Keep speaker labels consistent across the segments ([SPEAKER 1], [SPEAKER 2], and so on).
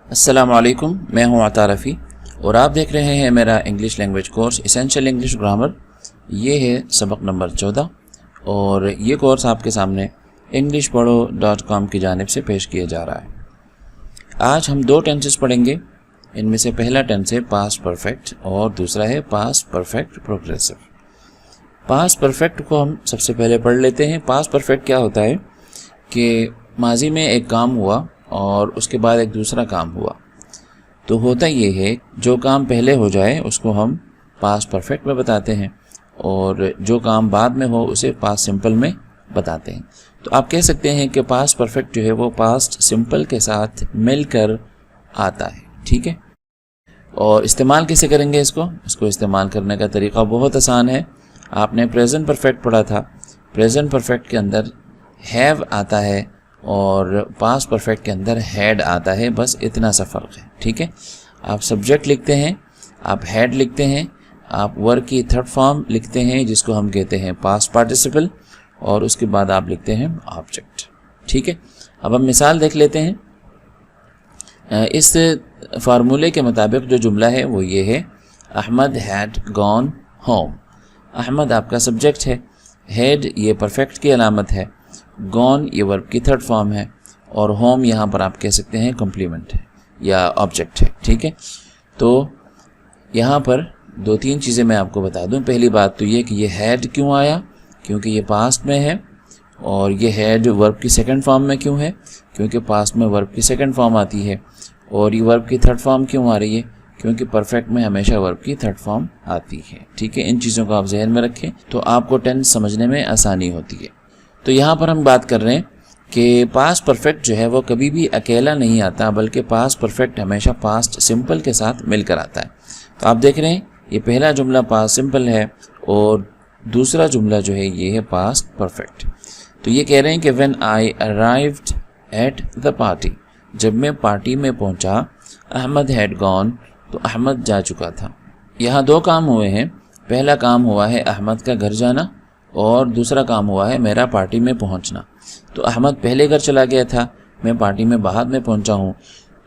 [SPEAKER 1] अस्सलाम वालेकुम, मैं हूं अता रफ़ी और आप देख रहे हैं मेरा English language course essential English grammar. ये है सबक नंबर 14 और ये कोर्स आपके सामने englishpado.com की जानिब से पेश किया जा रहा है। आज हम दो टेंसेस पढ़ेंगे। इनमें से पहला टेंस है पास्ट परफेक्ट और दूसरा है past perfect progressive. Past perfect को हम सबसे पहले पढ़ लेते हैं। पास्ट परफेक्ट क्या होता है कि माजी में एक काम हुआ और उसके बाद एक दूसरा काम हुआ, तो होता ये है जो काम पहले हो जाए उसको हम पास्ट परफेक्ट में बताते हैं और जो काम बाद में हो उसे पास्ट सिंपल में बताते हैं। तो आप कह सकते हैं कि पास्ट परफेक्ट जो है वो पास्ट सिंपल के साथ मिलकर आता है, ठीक है। और इस्तेमाल कैसे करेंगे इसको इस्तेमाल करने का तरीका बहुत आसान है। आपने प्रेजेंट परफेक्ट पढ़ा था। प्रेजेंट परफेक्ट के अंदर हैव आता है और पास्ट परफेक्ट के अंदर हैड आता है, बस इतना सा फ़र्क है, ठीक है। आप सब्जेक्ट लिखते हैं, आप हैड लिखते हैं, आप वर्ब की थर्ड फॉर्म लिखते हैं जिसको हम कहते हैं पास्ट पार्टिसिपल, और उसके बाद आप लिखते हैं ऑब्जेक्ट, ठीक है। अब हम मिसाल देख लेते हैं। इस फार्मूले के मुताबिक जो जुमला है वो ये है, Ahmad had gone home. Ahmad आपका सब्जेक्ट है, हैड ये परफेक्ट की अलामत है, गॉन ये वर्ब की थर्ड फॉर्म है और होम यहाँ पर आप कह सकते हैं कम्प्लीमेंट है या ऑब्जेक्ट है, ठीक है। तो यहाँ पर दो तीन चीज़ें मैं आपको बता दूँ। पहली बात तो ये कि ये हैड क्यों आया, क्योंकि ये पास्ट में है, और ये हैड वर्ब की सेकंड फॉर्म में क्यों है, क्योंकि पास्ट में वर्ब की सेकंड फॉर्म आती है, और ये वर्ब की थर्ड फॉर्म क्यों आ रही है, क्योंकि परफेक्ट में हमेशा वर्ब की थर्ड फॉर्म आती है, ठीक है। इन चीज़ों को आप जहन में रखें तो आपको टेंस समझने में आसानी होती है। तो यहाँ पर हम बात कर रहे हैं कि पास्ट परफेक्ट जो है वो कभी भी अकेला नहीं आता, बल्कि पास्ट परफेक्ट हमेशा पास्ट सिंपल के साथ मिलकर आता है। तो आप देख रहे हैं ये पहला जुमला पास्ट सिंपल है और दूसरा जुमला जो है ये है पास्ट परफेक्ट। तो ये कह रहे हैं कि when I arrived at the party, जब मैं पार्टी में पहुंचा, अहमद हैड गॉन, तो अहमद जा चुका था। यहाँ दो काम हुए हैं। पहला काम हुआ है अहमद का घर जाना और दूसरा काम हुआ है मेरा पार्टी में पहुंचना। तो अहमद पहले घर चला गया था, मैं पार्टी में बाद में पहुंचा हूं,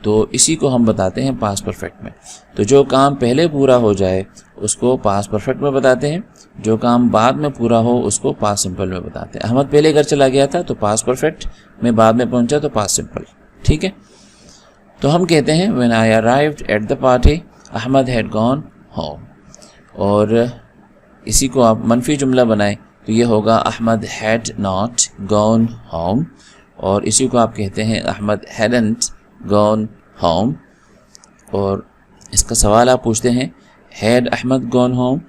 [SPEAKER 1] तो इसी को हम बताते हैं पास्ट परफेक्ट में। तो जो काम पहले पूरा हो जाए उसको पास्ट परफेक्ट में बताते हैं, जो काम बाद में पूरा हो उसको पास्ट सिंपल में बताते हैं। अहमद पहले घर चला गया था तो पास्ट परफेक्ट, मैं बाद में पहुंचा तो पास्ट सिंपल, ठीक है। तो हम कहते हैं when I arrived at the party Ahmad had gone home, और इसी को आप मनफी जुमला बनाएं तो ये होगा Ahmad had not gone home, और इसी को आप कहते हैं अहमद हैडंट गॉन होम। और इसका सवाल आप पूछते हैं, had Ahmad gone home,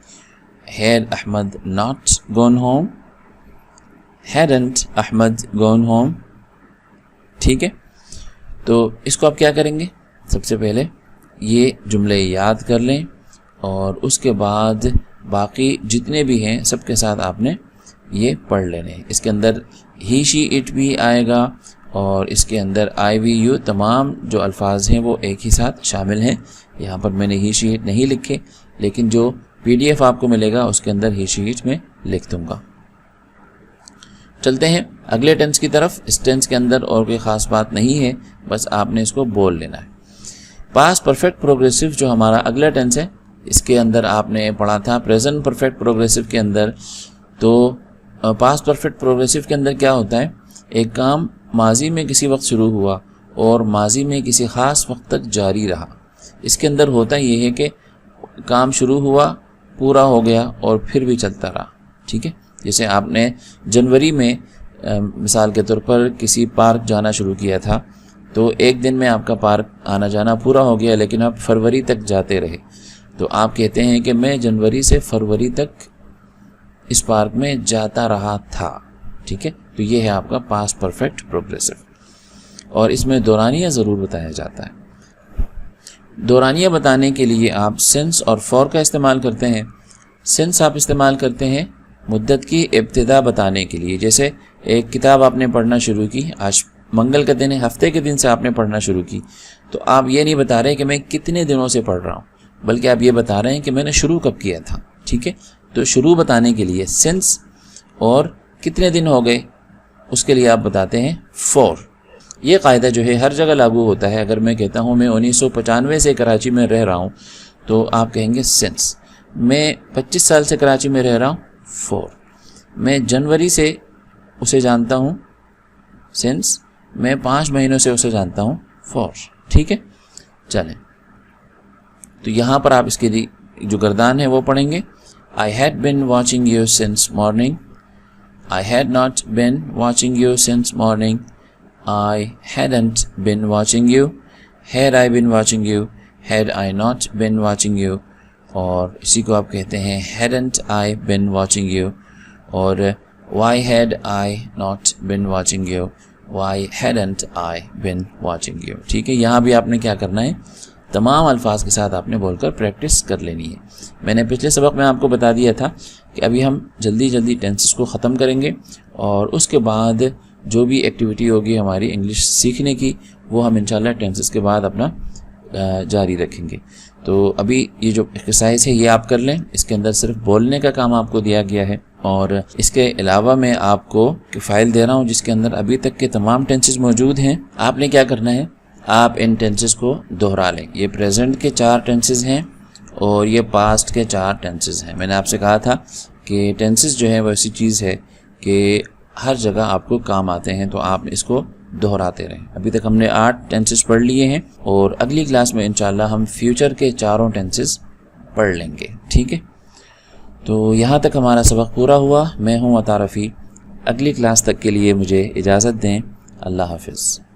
[SPEAKER 1] had Ahmad not gone home, hadn't Ahmad gone home, ठीक है। तो इसको आप क्या करेंगे, सबसे पहले ये जुमले याद कर लें और उसके बाद बाकी जितने भी हैं सबके साथ आपने ये पढ़ लेने हैं। इसके अंदर ही शी इट भी आएगा और इसके अंदर आई वी यू, तमाम जो अल्फाज हैं वो एक ही साथ शामिल हैं। यहाँ पर मैंने ही शी इट नहीं लिखे, लेकिन जो PDF आपको मिलेगा उसके अंदर ही शी इट में लिख दूँगा। चलते हैं अगले टेंस की तरफ। इस टेंस के अंदर और कोई ख़ास बात नहीं है, बस आपने इसको बोल लेना है। पास्ट परफेक्ट प्रोग्रेसिव जो हमारा अगला टेंस है, इसके अंदर आपने पढ़ा था प्रेजेंट परफेक्ट प्रोग्रेसिव के अंदर। तो पास्ट परफेक्ट प्रोग्रेसिव के अंदर क्या होता है, एक काम माजी में किसी वक्त शुरू हुआ और माजी में किसी ख़ास वक्त तक जारी रहा। इसके अंदर होता ये है कि काम शुरू हुआ, पूरा हो गया और फिर भी चलता रहा, ठीक है। जैसे आपने जनवरी में मिसाल के तौर पर किसी पार्क जाना शुरू किया था, तो एक दिन में आपका पार्क आना जाना पूरा हो गया, लेकिन आप फरवरी तक जाते रहे, तो आप कहते हैं कि मैं जनवरी से फरवरी तक इस पार्क में जाता रहा था, ठीक है। तो ये है आपका पास्ट परफेक्ट प्रोग्रेसिव, और इसमें दौरानिया ज़रूर बताया जाता है। दौरानिया बताने के लिए आप सिंस और फॉर का इस्तेमाल करते हैं। सिंस आप इस्तेमाल करते हैं मुद्दत की इब्तिदा बताने के लिए। जैसे एक किताब आपने पढ़ना शुरू की, आज मंगल का दिन है, हफ्ते के दिन से आपने पढ़ना शुरू की, तो आप ये नहीं बता रहे कि मैं कितने दिनों से पढ़ रहा हूँ, बल्कि आप ये बता रहे हैं कि मैंने शुरू कब किया था, ठीक है। तो शुरू बताने के लिए सिंस, और कितने दिन हो गए उसके लिए आप बताते हैं फॉर। ये कायदा जो है हर जगह लागू होता है। अगर मैं कहता हूँ मैं 1995 से कराची में रह रहा हूँ, तो आप कहेंगे सिंस। मैं 25 साल से कराची में रह रहा हूँ, फॉर। मैं जनवरी से उसे जानता हूँ, सिंस। मैं 5 महीनों से उसे जानता हूँ, फॉर। ठीक है, चलें। तो यहाँ पर आप इसके लिए जो गर्दान है वो पढ़ेंगे। I had been watching you since morning. I had not been watching you since morning. I hadn't been watching you. Had I been watching you? Had I not been watching you? और इसी को आप कहते हैं hadn't I been watching you? और why had I not been watching you? Why hadn't I been watching you? ठीक है, यहाँ भी आपने क्या करना है, तमाम अल्फाज के साथ आपने बोलकर प्रैक्टिस कर लेनी है। मैंने पिछले सबक में आपको बता दिया था कि अभी हम जल्दी जल्दी टेंसेस को ख़त्म करेंगे और उसके बाद जो भी एक्टिविटी होगी हमारी इंग्लिश सीखने की, वो हम इंशाल्लाह टेंसेस के बाद अपना जारी रखेंगे। तो अभी ये जो एक्सरसाइज है ये आप कर लें। इसके अंदर सिर्फ बोलने का काम आपको दिया गया है और इसके अलावा मैं आपको फ़ाइल दे रहा हूँ जिसके अंदर अभी तक के तमाम टेंसेस मौजूद हैं। आपने क्या करना है, आप इन टेंसेस को दोहरा लें। ये प्रेजेंट के 4 टेंसेस हैं और ये पास्ट के 4 टेंसेस हैं। मैंने आपसे कहा था कि टेंसेस जो है वो ऐसी चीज़ है कि हर जगह आपको काम आते हैं, तो आप इसको दोहराते रहें। अभी तक हमने 8 टेंसेस पढ़ लिए हैं और अगली क्लास में इंशाल्लाह हम फ्यूचर के 4 टेंसेस पढ़ लेंगे। ठीक है, तो यहाँ तक हमारा सबक पूरा हुआ। मैं हूँ अता रफ़ी। अगली क्लास तक के लिए मुझे इजाज़त दें। अल्लाह हाफ़िज़।